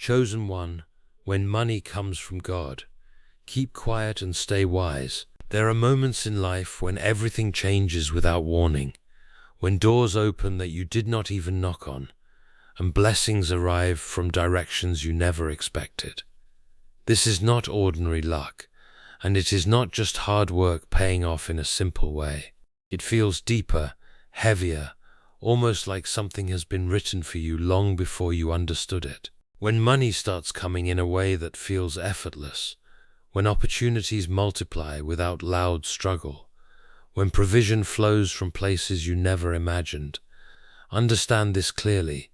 Chosen one, when money comes from God, keep quiet and stay wise. There are moments in life when everything changes without warning, when doors open that you did not even knock on, and blessings arrive from directions you never expected. This is not ordinary luck, and it is not just hard work paying off in a simple way. It feels deeper, heavier, almost like something has been written for you long before you understood it. When money starts coming in a way that feels effortless, when opportunities multiply without loud struggle, when provision flows from places you never imagined, understand this clearly.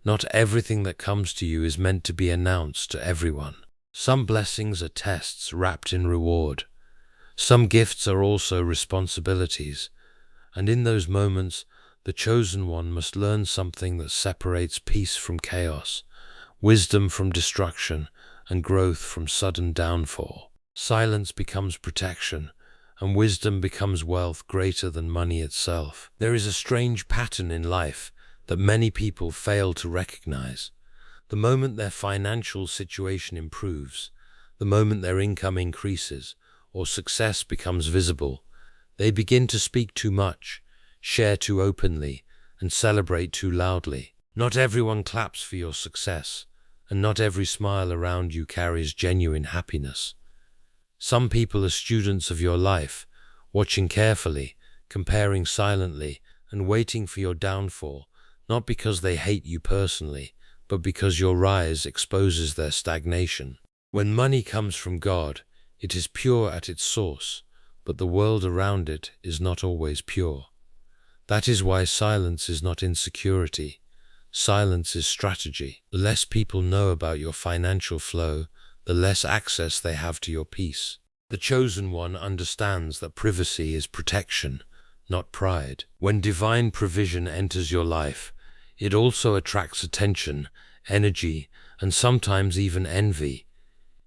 Not everything that comes to you is meant to be announced to everyone. Some blessings are tests wrapped in reward. Some gifts are also responsibilities, and in those moments, the chosen one must learn something that separates peace from chaos, wisdom from destruction, and growth from sudden downfall. Silence becomes protection, and wisdom becomes wealth greater than money itself. There is a strange pattern in life that many people fail to recognize. The moment their financial situation improves, the moment their income increases, or success becomes visible, they begin to speak too much, share too openly, and celebrate too loudly. Not everyone claps for your success, and not every smile around you carries genuine happiness. Some people are students of your life, watching carefully, comparing silently, and waiting for your downfall, not because they hate you personally, but because your rise exposes their stagnation. When money comes from God, it is pure at its source, but the world around it is not always pure. That is why silence is not insecurity. Silence is strategy. The less people know about your financial flow, the less access they have to your peace. The chosen one understands that privacy is protection, not pride. When divine provision enters your life, it also attracts attention, energy, and sometimes even envy.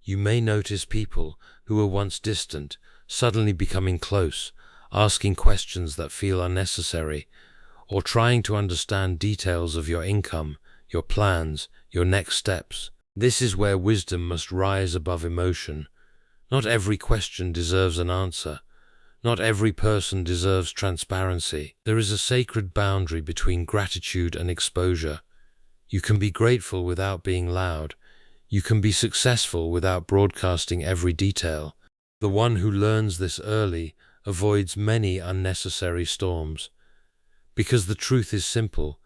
You may notice people who were once distant, suddenly becoming close, asking questions that feel unnecessary, or trying to understand details of your income, your plans, your next steps. This is where wisdom must rise above emotion. Not every question deserves an answer. Not every person deserves transparency. There is a sacred boundary between gratitude and exposure. You can be grateful without being loud. You can be successful without broadcasting every detail. The one who learns this early avoids many unnecessary storms. Because the truth is simple,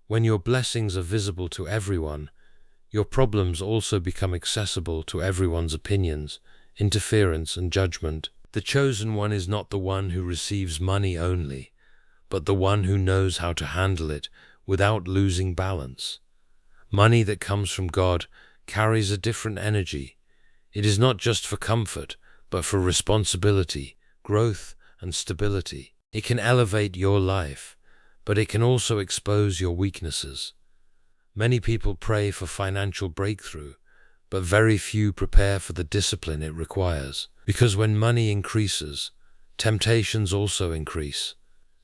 when your blessings are visible to everyone, your problems also become accessible to everyone's opinions, interference, and judgment. The chosen one is not the one who receives money only, but the one who knows how to handle it without losing balance. Money that comes from God carries a different energy. It is not just for comfort, but for responsibility, growth, and stability. It can elevate your life, but it can also expose your weaknesses. Many people pray for financial breakthrough, but very few prepare for the discipline it requires. Because when money increases, temptations also increase.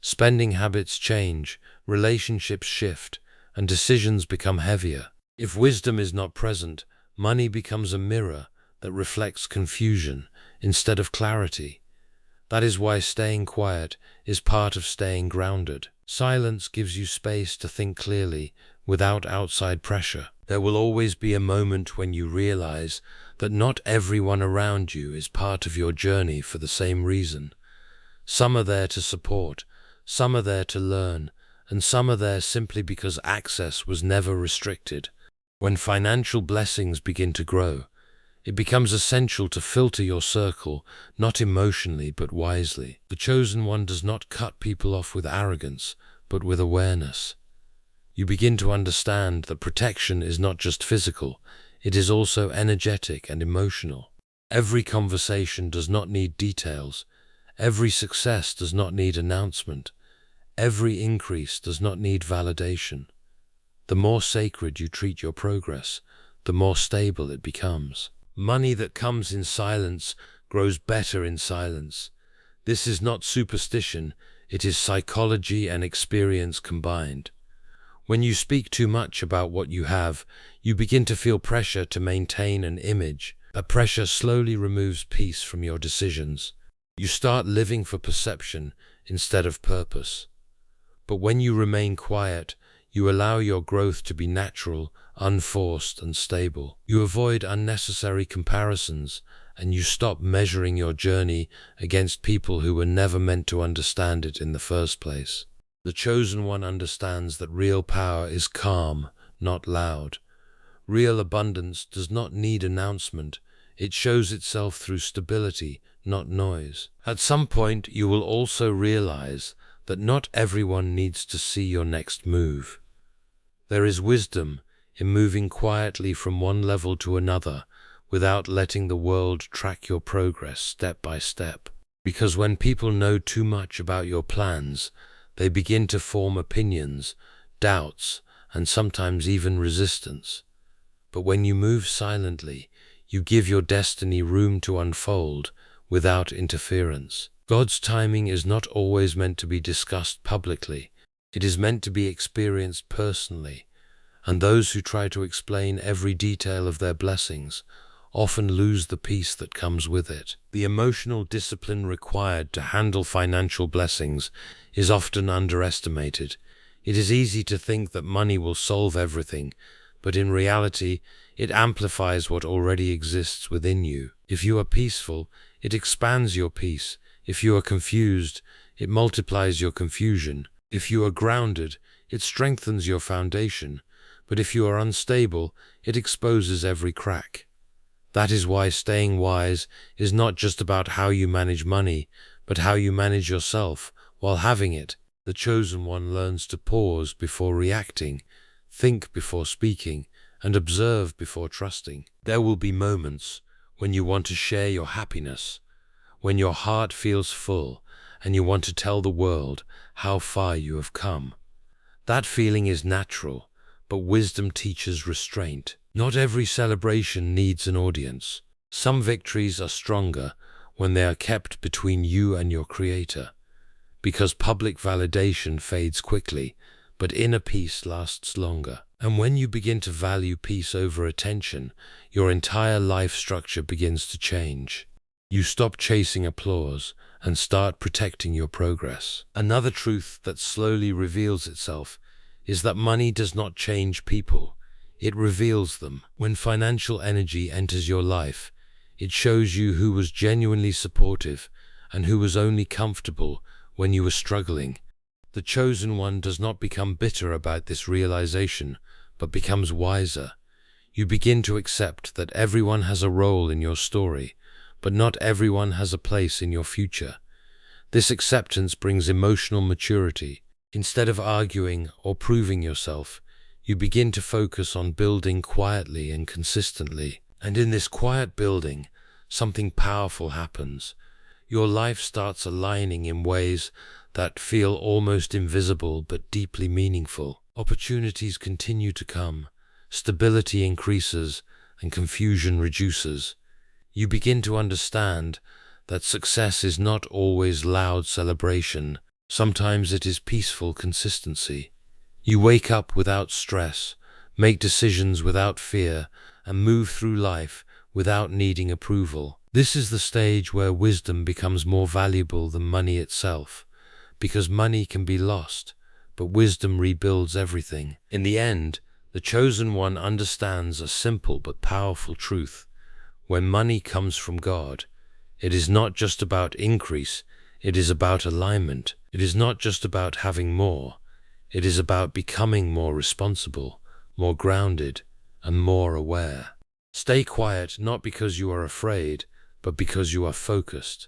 Spending habits change, relationships shift, and decisions become heavier. If wisdom is not present, money becomes a mirror that reflects confusion instead of clarity. That is why staying quiet is part of staying grounded. Silence gives you space to think clearly without outside pressure. There will always be a moment when you realize that not everyone around you is part of your journey for the same reason. Some are there to support, some are there to learn, and some are there simply because access was never restricted. When financial blessings begin to grow, it becomes essential to filter your circle, not emotionally but wisely. The chosen one does not cut people off with arrogance, but with awareness. You begin to understand that protection is not just physical, it is also energetic and emotional. Every conversation does not need details. Every success does not need announcement. Every increase does not need validation. The more sacred you treat your progress, the more stable it becomes. Money that comes in silence grows better in silence. This is not superstition, it is psychology and experience combined. When you speak too much about what you have, you begin to feel pressure to maintain an image. That pressure slowly removes peace from your decisions. You start living for perception instead of purpose. But when you remain quiet, you allow your growth to be natural, unforced, and stable. You avoid unnecessary comparisons, and you stop measuring your journey against people who were never meant to understand it in the first place. The chosen one understands that real power is calm, not loud. Real abundance does not need announcement. It shows itself through stability, not noise. At some point, you will also realize that not everyone needs to see your next move. There is wisdom in moving quietly from one level to another without letting the world track your progress step by step. Because when people know too much about your plans, they begin to form opinions, doubts, and sometimes even resistance. But when you move silently, you give your destiny room to unfold without interference. God's timing is not always meant to be discussed publicly. It is meant to be experienced personally, and those who try to explain every detail of their blessings often lose the peace that comes with it. The emotional discipline required to handle financial blessings is often underestimated. It is easy to think that money will solve everything, but in reality, it amplifies what already exists within you. If you are peaceful, it expands your peace. If you are confused, it multiplies your confusion. If you are grounded, it strengthens your foundation. But if you are unstable, it exposes every crack. That is why staying wise is not just about how you manage money, but how you manage yourself while having it. The chosen one learns to pause before reacting, think before speaking, and observe before trusting. There will be moments when you want to share your happiness, when your heart feels full, and you want to tell the world how far you have come. That feeling is natural, but wisdom teaches restraint. Not every celebration needs an audience. Some victories are stronger when they are kept between you and your Creator, because public validation fades quickly, but inner peace lasts longer. And when you begin to value peace over attention, your entire life structure begins to change. You stop chasing applause and start protecting your progress. Another truth that slowly reveals itself is that money does not change people. It reveals them. When financial energy enters your life, it shows you who was genuinely supportive and who was only comfortable when you were struggling. The chosen one does not become bitter about this realization, but becomes wiser. You begin to accept that everyone has a role in your story, but not everyone has a place in your future. This acceptance brings emotional maturity. Instead of arguing or proving yourself, you begin to focus on building quietly and consistently. And in this quiet building, something powerful happens. Your life starts aligning in ways that feel almost invisible but deeply meaningful. Opportunities continue to come, stability increases, and confusion reduces. You begin to understand that success is not always loud celebration. Sometimes it is peaceful consistency. You wake up without stress, make decisions without fear, and move through life without needing approval. This is the stage where wisdom becomes more valuable than money itself, because money can be lost, but wisdom rebuilds everything. In the end, the chosen one understands a simple but powerful truth. When money comes from God, it is not just about increase, it is about alignment. It is not just about having more, it is about becoming more responsible, more grounded, and more aware. Stay quiet not because you are afraid, but because you are focused.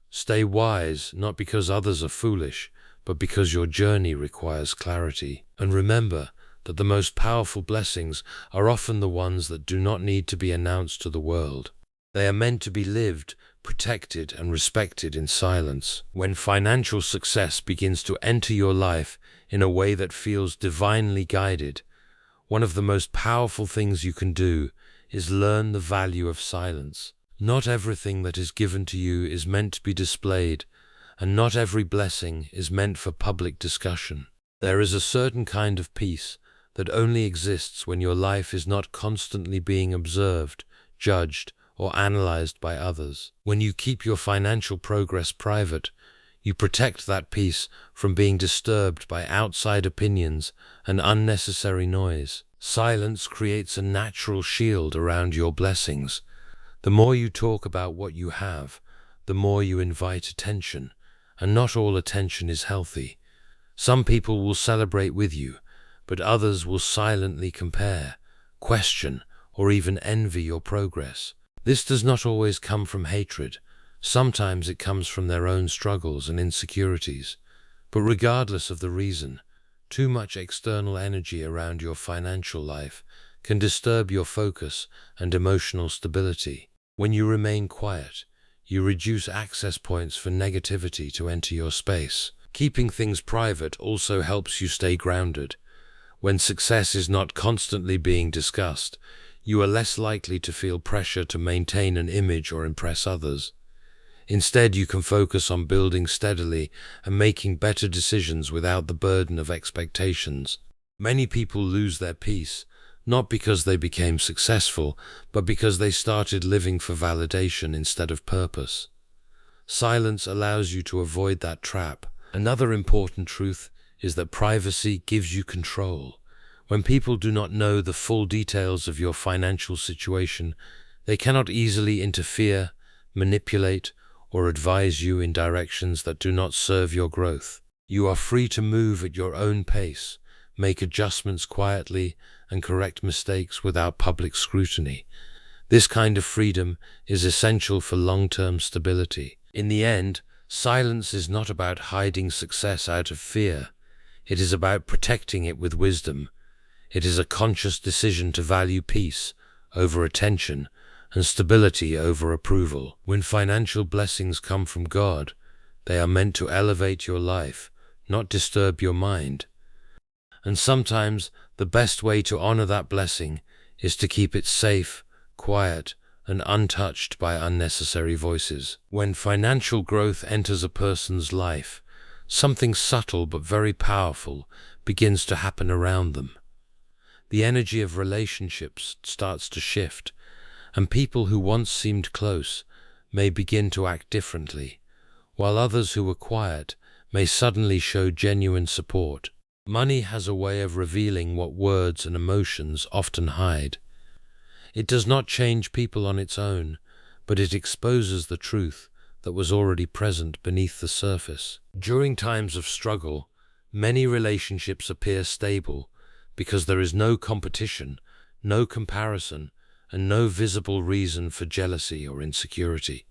Stay wise not because others are foolish, but because your journey requires clarity. And remember that the most powerful blessings are often the ones that do not need to be announced to the world. They are meant to be lived, protected, and respected in silence. When financial success begins to enter your life in a way that feels divinely guided, one of the most powerful things you can do is learn the value of silence. Not everything that is given to you is meant to be displayed, and not every blessing is meant for public discussion. There is a certain kind of peace that only exists when your life is not constantly being observed, judged, or analyzed by others. When you keep your financial progress private, you protect that peace from being disturbed by outside opinions and unnecessary noise. Silence creates a natural shield around your blessings. The more you talk about what you have, the more you invite attention, and not all attention is healthy. Some people will celebrate with you, but others will silently compare, question, or even envy your progress. This does not always come from hatred. Sometimes it comes from their own struggles and insecurities. But regardless of the reason, too much external energy around your financial life can disturb your focus and emotional stability. When you remain quiet, you reduce access points for negativity to enter your space. Keeping things private also helps you stay grounded. When success is not constantly being discussed, you are less likely to feel pressure to maintain an image or impress others. Instead, you can focus on building steadily and making better decisions without the burden of expectations. Many people lose their peace, not because they became successful, but because they started living for validation instead of purpose. Silence allows you to avoid that trap. Another important truth is that privacy gives you control. When people do not know the full details of your financial situation, they cannot easily interfere, manipulate, or advise you in directions that do not serve your growth. You are free to move at your own pace, make adjustments quietly, and correct mistakes without public scrutiny. This kind of freedom is essential for long-term stability. In the end, silence is not about hiding success out of fear. It is about protecting it with wisdom. It is a conscious decision to value peace over attention and stability over approval. When financial blessings come from God, they are meant to elevate your life, not disturb your mind. And sometimes the best way to honor that blessing is to keep it safe, quiet, and untouched by unnecessary voices. When financial growth enters a person's life, something subtle but very powerful begins to happen around them. The energy of relationships starts to shift, and people who once seemed close may begin to act differently, while others who were quiet may suddenly show genuine support. Money has a way of revealing what words and emotions often hide. It does not change people on its own, but it exposes the truth that was already present beneath the surface. During times of struggle, many relationships appear stable because there is no competition, no comparison, and no visible reason for jealousy or insecurity.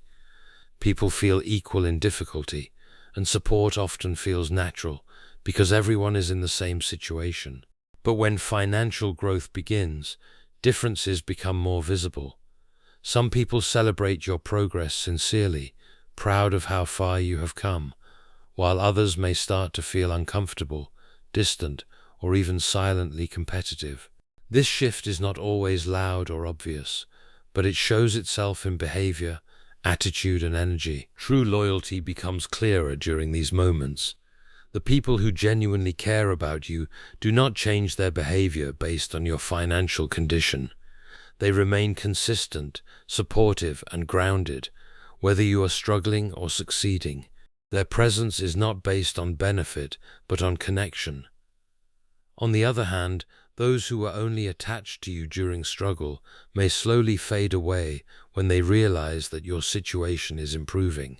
People feel equal in difficulty, and support often feels natural because everyone is in the same situation. But when financial growth begins, differences become more visible. Some people celebrate your progress sincerely, proud of how far you have come, while others may start to feel uncomfortable, distant, or even silently competitive. This shift is not always loud or obvious, but it shows itself in behavior, attitude, and energy. True loyalty becomes clearer during these moments. The people who genuinely care about you do not change their behavior based on your financial condition. They remain consistent, supportive, and grounded, whether you are struggling or succeeding. Their presence is not based on benefit, but on connection. On the other hand, those who are only attached to you during struggle may slowly fade away when they realize that your situation is improving.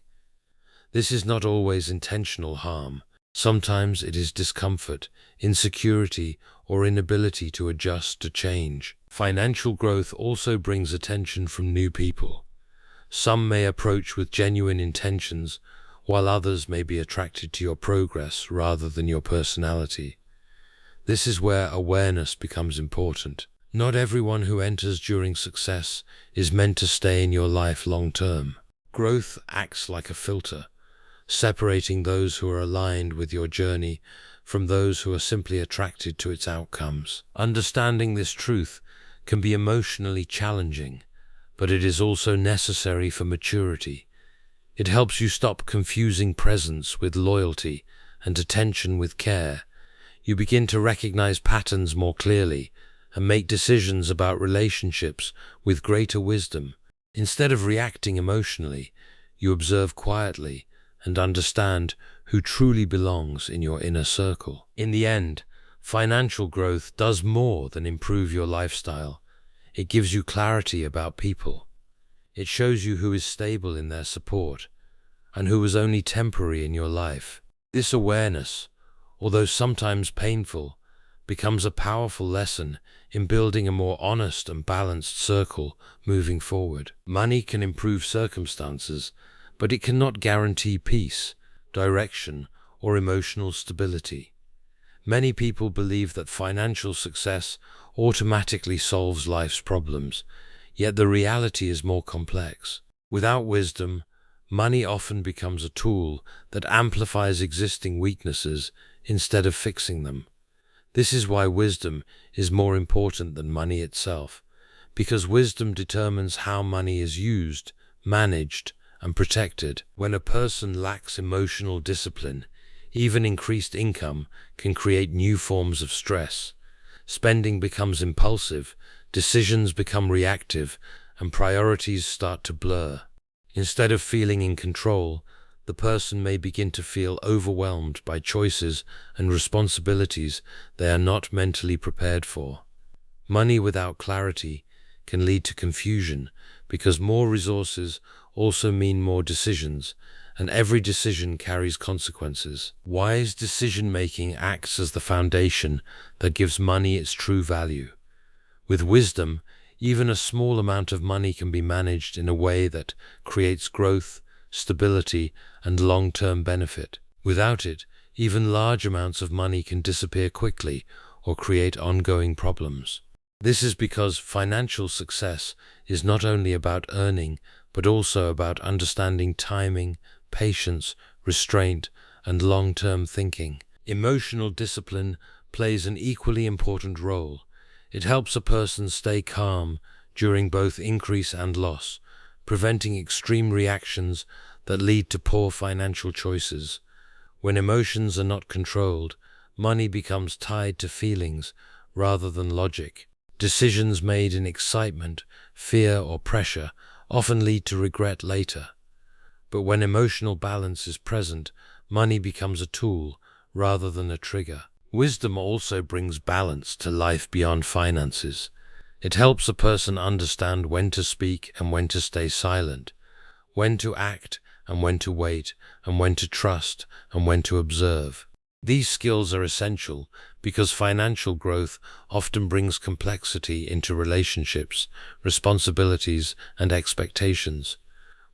This is not always intentional harm. Sometimes it is discomfort, insecurity, or inability to adjust to change. Financial growth also brings attention from new people. Some may approach with genuine intentions, while others may be attracted to your progress rather than your personality. This is where awareness becomes important. Not everyone who enters during success is meant to stay in your life long term. Growth acts like a filter, separating those who are aligned with your journey from those who are simply attracted to its outcomes. Understanding this truth can be emotionally challenging, but it is also necessary for maturity. It helps you stop confusing presence with loyalty and attention with care. You begin to recognize patterns more clearly and make decisions about relationships with greater wisdom. Instead of reacting emotionally, you observe quietly and understand who truly belongs in your inner circle. In the end, financial growth does more than improve your lifestyle. It gives you clarity about people. It shows you who is stable in their support and who is only temporary in your life. This awareness, although sometimes painful, becomes a powerful lesson in building a more honest and balanced circle moving forward. Money can improve circumstances, but it cannot guarantee peace, direction, or emotional stability. Many people believe that financial success automatically solves life's problems, yet the reality is more complex. Without wisdom, money often becomes a tool that amplifies existing weaknesses instead of fixing them. This is why wisdom is more important than money itself, because wisdom determines how money is used, managed, and protected. When a person lacks emotional discipline, even increased income can create new forms of stress. Spending becomes impulsive, decisions become reactive, and priorities start to blur. Instead of feeling in control, the person may begin to feel overwhelmed by choices and responsibilities they are not mentally prepared for. Money without clarity can lead to confusion because more resources also mean more decisions, and every decision carries consequences. Wise decision-making acts as the foundation that gives money its true value. With wisdom, even a small amount of money can be managed in a way that creates growth, stability, and long-term benefit. Without it, even large amounts of money can disappear quickly or create ongoing problems. This is because financial success is not only about earning, but also about understanding timing, patience, restraint, and long-term thinking. Emotional discipline plays an equally important role. It helps a person stay calm during both increase and loss, preventing extreme reactions that lead to poor financial choices. When emotions are not controlled, money becomes tied to feelings rather than logic. Decisions made in excitement, fear, or pressure often lead to regret later. But when emotional balance is present, money becomes a tool rather than a trigger. Wisdom also brings balance to life beyond finances. It helps a person understand when to speak and when to stay silent, when to act and when to wait, and when to trust and when to observe. These skills are essential because financial growth often brings complexity into relationships, responsibilities, and expectations.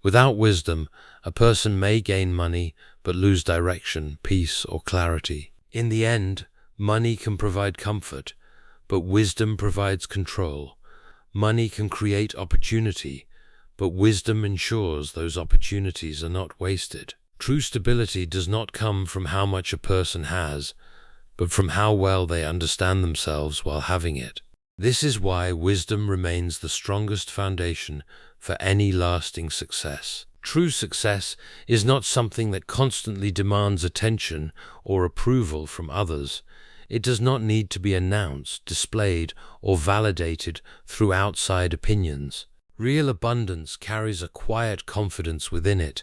Without wisdom, a person may gain money but lose direction, peace, or clarity. In the end, money can provide comfort, but wisdom provides control. Money can create opportunity, but wisdom ensures those opportunities are not wasted. True stability does not come from how much a person has, but from how well they understand themselves while having it. This is why wisdom remains the strongest foundation for any lasting success. True success is not something that constantly demands attention or approval from others. It does not need to be announced, displayed, or validated through outside opinions. Real abundance carries a quiet confidence within it,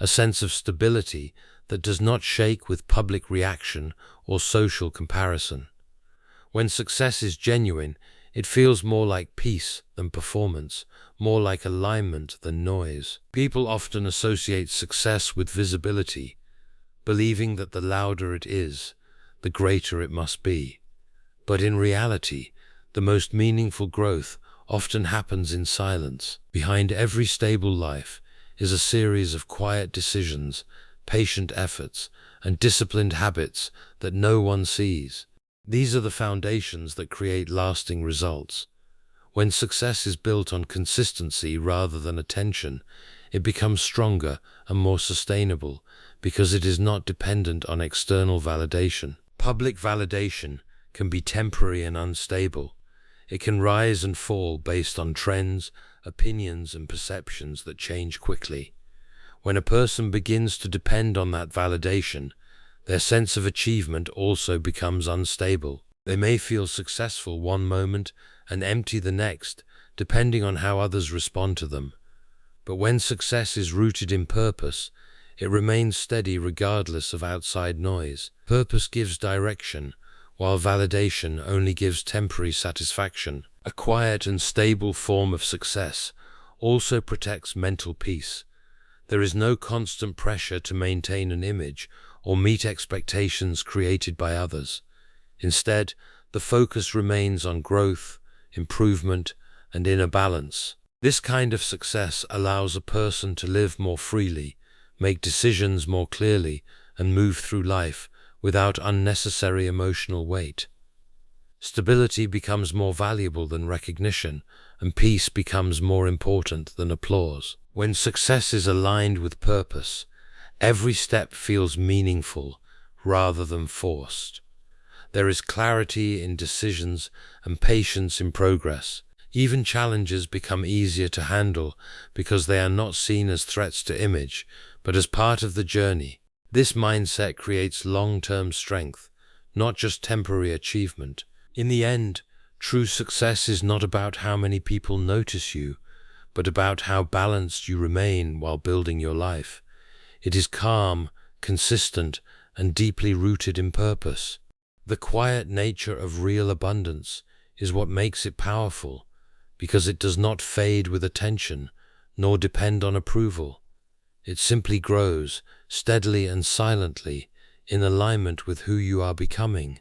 a sense of stability that does not shake with public reaction or social comparison. When success is genuine, it feels more like peace than performance, more like alignment than noise. People often associate success with visibility, believing that the louder it is, the greater it must be. But in reality, the most meaningful growth often happens in silence. Behind every stable life is a series of quiet decisions, patient efforts, and disciplined habits that no one sees. These are the foundations that create lasting results. When success is built on consistency rather than attention, it becomes stronger and more sustainable because it is not dependent on external validation. Public validation can be temporary and unstable. It can rise and fall based on trends, opinions, and perceptions that change quickly. When a person begins to depend on that validation, Their sense of achievement also becomes unstable. They may feel successful one moment and empty the next, depending on how others respond to them. But when success is rooted in purpose, it remains steady regardless of outside noise. Purpose gives direction, while validation only gives temporary satisfaction. A quiet and stable form of success also protects mental peace. There is no constant pressure to maintain an image or meet expectations created by others. Instead, the focus remains on growth, improvement, and inner balance. This kind of success allows a person to live more freely, make decisions more clearly, and move through life without unnecessary emotional weight. Stability becomes more valuable than recognition, and peace becomes more important than applause. When success is aligned with purpose, every step feels meaningful rather than forced. There is clarity in decisions and patience in progress. Even challenges become easier to handle because they are not seen as threats to image, but as part of the journey. This mindset creates long-term strength, not just temporary achievement. In the end, true success is not about how many people notice you, but about how balanced you remain while building your life. It is calm, consistent, and deeply rooted in purpose. The quiet nature of real abundance is what makes it powerful, because it does not fade with attention, nor depend on approval. It simply grows, steadily and silently, in alignment with who you are becoming.